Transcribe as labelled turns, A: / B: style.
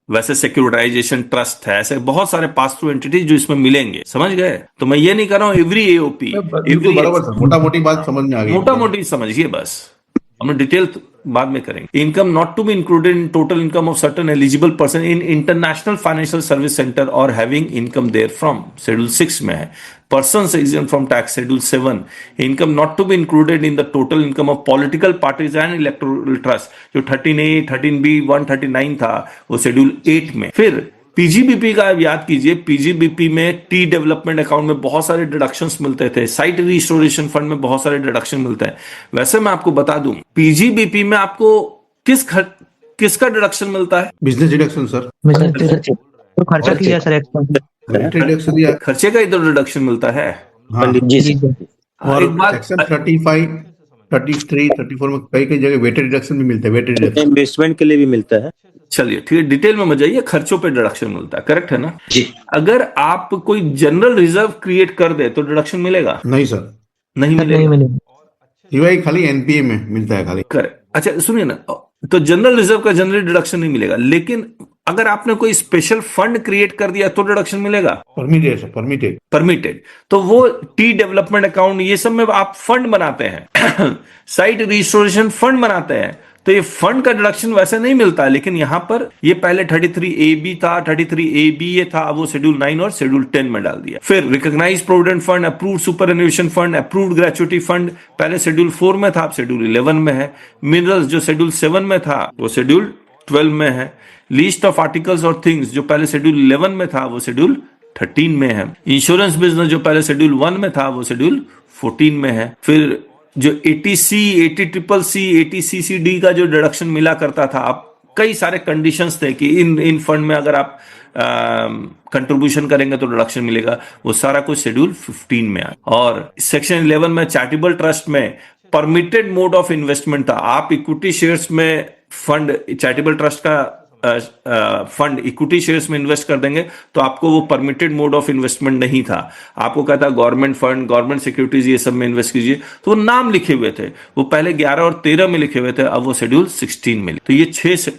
A: वैसे securitisation trust है, ऐसे बहुत सारे पास थ्रू एंटिटीज जो इसमें मिलेंगे, समझ गए? तो मैं ये नहीं कर रहा हूँ एवरी एओपी,
B: बिल्कुल बराबर सर, मोटा मोटी बात समझ में आ गई।
A: मोटा मोटी समझिए, बस हम डिटेल बाद में करेंगे। Income not to be included in total income of certain eligible person in international financial service centre और having income there from, schedule 6 में है। Person exempt from tax, schedule 7। Income not to be included in the total income of political parties and electoral trust, जो 13A 13B 139 था वो schedule 8 में। फिर PGBP का याद कीजिए, पीजीबीपी में टी डेवलपमेंट अकाउंट में बहुत सारे डिडक्शंस मिलते थे, साइट रिस्टोरेशन फंड में बहुत सारे डिडक्शन मिलते हैं। वैसे मैं आपको बता दूं, पीजीबीपी में आपको किसका डिडक्शन मिलता है?
B: बिजनेस डिडक्शन सर,
C: तो खर्चा किया सर
B: डिडक्शन दिया,
A: खर्चे का ही तो डिडक्शन मिलता है।
B: हाँ
C: जी सर।
B: और
A: एक बात,
B: सेक्शन 35 33 34 में कई कई जगह वेटेड डिडक्शन भी मिलता है, वेटेड डिडक्शन
C: इन्वेस्टमेंट के लिए भी मिलता है।
A: चलिए ठीक है, डिटेल में मत जाइए, खर्चों पे डिडक्शन मिलता है, करेक्ट है ना
C: जी।
A: अगर आप कोई जनरल रिजर्व क्रिएट कर दे तो डिडक्शन मिलेगा?
B: नहीं सर,
A: नहीं मिलेगा।
B: सिवाय खाली एनपीए में मिलता है खाली।
A: करेक्ट। अच्छा सुनिए ना, तो जनरल रिजर्व का जनरल डिडक्शन नहीं मिलेगा, लेकिन अगर आपने कोई स्पेशल फंड क्रिएट कर दिया तो डिडक्शन मिलेगा।
B: Permitted sir, permitted
A: permitted. तो वो टी डेवलपमेंट अकाउंट ये सब में आप फंड बनाते हैं साइट रिस्टोरेशन फंड बनाते हैं, तो ये फंड का डिडक्शन वैसे नहीं मिलता है। लेकिन यहां पर ये पहले 33AB था, 33AB ये था, अब वो शेड्यूल 9 और शेड्यूल 10 में डाल दिया। फिर recognise provident fund, approved superannuation fund, approved gratuity fund, पहले शेड्यूल 4 में था, अब शेड्यूल 11 में है। मिनरल्स जो शेड्यूल 7 में था वो शेड्यूल 12 में है। लिस्ट ऑफ आर्टिकल्स और थिंग्स जो पहले शेड्यूल 11 में था वो शेड्यूल 13 में है। इंश्योरेंस बिजनेस जो पहले शेड्यूल 1 में था वो शेड्यूल 14 में है। फिर जो 80C 80CCC 80CCD का जो डिडक्शन मिला करता था, आप कई सारे कंडीशंस थे कि इन फंड में अगर आप कंट्रीब्यूशन करेंगे तो डिडक्शन मिलेगा, वो सारा कुछ शेड्यूल 15 में आया। और सेक्शन 11 में चैरिटेबल ट्रस्ट में परमिटेड मोड ऑफ इन्वेस्टमेंट था। आप इक्विटी शेयर्स में फंड, चैरिटेबल ट्रस्ट का फंड इक्विटी शेयर्स में इन्वेस्ट कर देंगे तो आपको वो परमिटेड मोड ऑफ इन्वेस्टमेंट नहीं था। आपको कहता गवर्नमेंट फंड, गवर्नमेंट सिक्योरिटीज ये सब में इन्वेस्ट कीजिए, तो वो नाम लिखे हुए थे, वो पहले 11 और 13 में लिखे हुए थे, अब वो शेड्यूल 16 में। तो ये 6